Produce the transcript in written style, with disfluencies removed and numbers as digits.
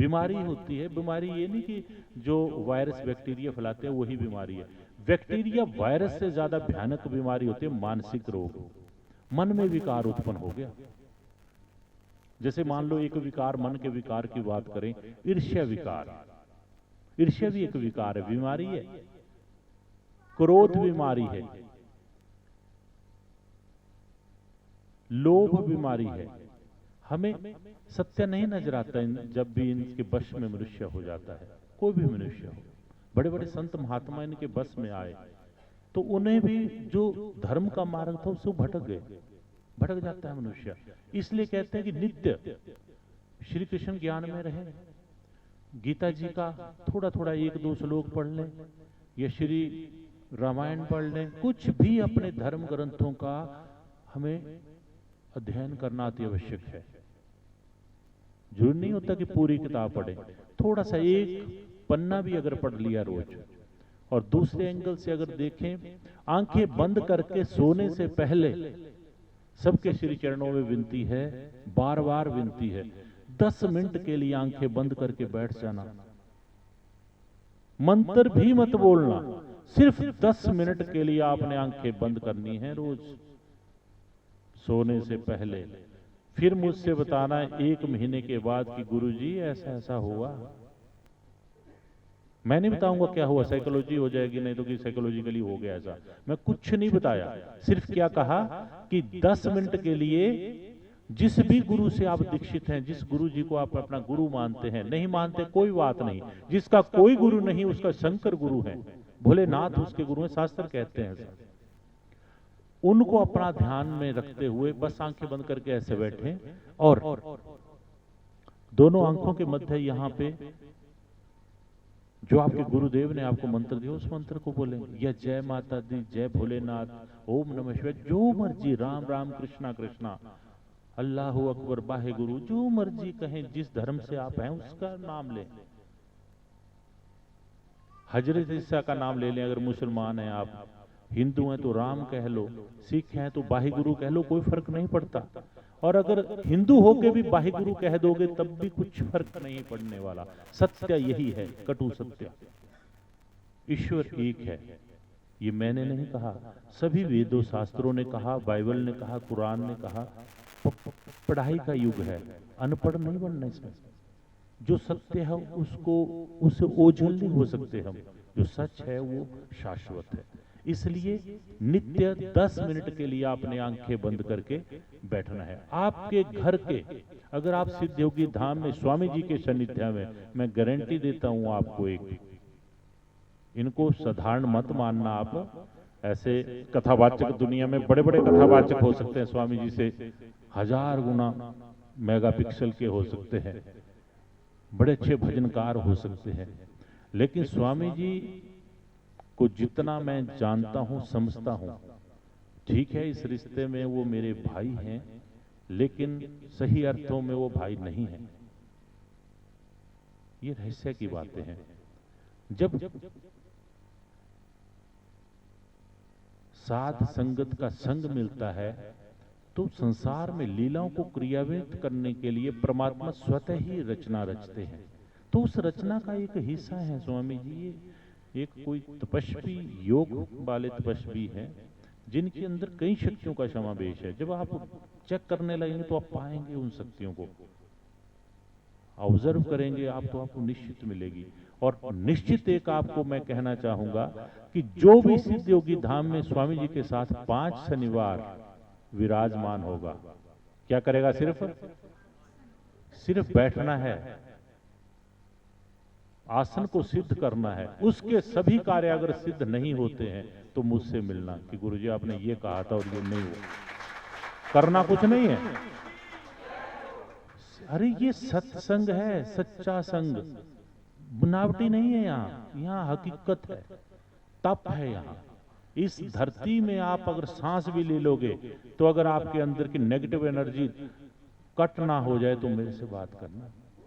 बीमारी होती है। बीमारी ये नहीं कि जो वायरस बैक्टीरिया फैलाते हैं वही बीमारी है। बैक्टीरिया वायरस से ज्यादा भयानक बीमारी होती है मानसिक रोग। मन में विकार उत्पन्न हो गया, जैसे मान लो एक विकार, मन के विकार की बात करें, ईर्ष्या विकार। ईर्ष्या भी एक विकार है, बीमारी है। क्रोध बीमारी है, लोभ बीमारी है। हमें सत्य नहीं नजर आता जब भी इनके वश में मनुष्य हो जाता है। कोई भी मनुष्य हो, बड़े बड़े संत महात्मा इनके बस में आए तो उन्हें भी जो धर्म का मार्ग था उससे भटक गए। भटक जाता है मनुष्य। इसलिए कहते हैं कि नित्य श्री कृष्ण ज्ञान में रहे। गीता जी का थोड़ा थोड़ा 1-2 श्लोक पढ़ लें या श्री रामायण पढ़ लें, कुछ भी अपने धर्म ग्रंथों का हमें अध्ययन करना अति आवश्यक है। जरूर नहीं होता कि पूरी किताब पढ़ें, थोड़ा सा एक पन्ना भी अगर पढ़ लिया रोज। और दूसरे एंगल से अगर देखें, आंखें बंद करके सोने से पहले सबके श्री चरणों में विनती है, बार बार विनती है, 10 मिनट के लिए आंखें बंद करके बैठ जाना। मंत्र भी मत बोलना, सिर्फ 10 मिनट के लिए आपने आंखें बंद करनी है रोज सोने से पहले। फिर मुझसे बताना 1 महीने के बाद कि गुरुजी ऐसा ऐसा हुआ। मैं नहीं बताऊंगा क्या हुआ, साइकोलॉजी हो जाएगी, नहीं तो कि साइकोलॉजिकली हो गया ऐसा। मैं कुछ नहीं बताया, सिर्फ क्या कहा कि 10 मिनट के लिए जिस भी गुरु से आप दीक्षित हैं, जिस गुरु जी को आप अपना गुरु मानते हैं, नहीं मानते कोई बात नहीं, जिसका कोई गुरु नहीं उसका शंकर गुरु है, भोलेनाथ उसके गुरु हैं, शास्त्र कहते हैं ऐसा। उनको अपना ध्यान में रखते हुए बस आंखें बंद करके ऐसे बैठे और दोनों आंखों के मध्य यहां पे जो आपके गुरुदेव ने आपको मंत्र दिया उस मंत्र को बोलेंगे, या जय माता दी, जय भोलेनाथ, ओम नमः शिवाय, जो मर्जी, राम राम कृष्णा कृष्णा, अल्लाह अकबर, बाहे गुरु, जो मर्जी कहें, जिस धर्म से आप हैं उसका नाम लें। हजरत ईसा का नाम ले लें अगर मुसलमान हैं आप, हिंदू हैं तो राम कह लो, सिख हैं तो बाहे गुरु कह लो, कोई फर्क नहीं पड़ता। और अगर हिंदू होके भी बाहे गुरु कह दोगे तब भी कुछ फर्क नहीं पड़ने वाला। सत्य यही है, कटु सत्य, ईश्वर एक है। ये मैंने नहीं कहा, सभी वेदों शास्त्रों ने कहा, बाइबल ने कहा, कुरान ने कहा। पढ़ाई का युग है, अनपढ़ नहीं बनना इसमें। जो सत्य है उससे ओझल नहीं हो सकते हम। जो सच है वो शाश्वत है। इसलिए नित्य 10 मिनट के लिए आपने आंखें बंद करके बैठना है। आपके घर के, अगर आप सिद्ध योगी धाम में स्वामी जी के सानिध्य में, मैं गारंटी देता हूं आपको, एक इनको साधारण मत मानना आप। ऐसे कथावाचक दुनिया में बड़े बड़े कथावाचक हो सकते हैं, स्वामी जी से 1000 गुना मेगापिक्सल के हो सकते हैं, बड़े अच्छे भजनकार हो सकते हैं, लेकिन स्वामी जी को जितना मैं जानता हूं, समझता हूं, ठीक है इस रिश्ते में वो मेरे भाई हैं, लेकिन सही अर्थों में वो भाई नहीं है। ये रहस्य की बातें हैं। जब साध संगत का संग मिलता है तो संसार में लीलाओं को क्रियान्वित करने के लिए परमात्मा स्वतः ही रचना रचते हैं। तो उस रचना का एक हिस्सा है स्वामी जी। ये एक कोई तपस्वी, योग वाले तपस्वी हैं जिनके अंदर कई शक्तियों का समावेश है। जब आप चेक करने लगेंगे तो आप पाएंगे उन शक्तियों को, ऑब्जर्व करेंगे आप तो आपको निश्चित मिलेगी। और निश्चित एक आपको मैं कहना चाहूंगा कि जो भी सिद्ध योगी धाम में स्वामी जी के साथ 5 शनिवार विराजमान होगा, क्या करेगा? सिर्फ बैठना है, आसन को सिद्ध करना है। उसके सभी कार्य अगर सिद्ध नहीं होते हैं तो मुझसे मिलना कि गुरुजी आपने ये कहा था और ये नहीं हुआ। करना कुछ नहीं है। अरे ये सत्संग है, सच्चा संग, बनावटी नहीं है। यहाँ हकीकत है, तप है। यहाँ इस धरती में आप अगर सांस भी ले लोगे तो अगर आपके अंदर की नेगेटिव एनर्जी कट ना हो जाए तो मेरे से बात करना।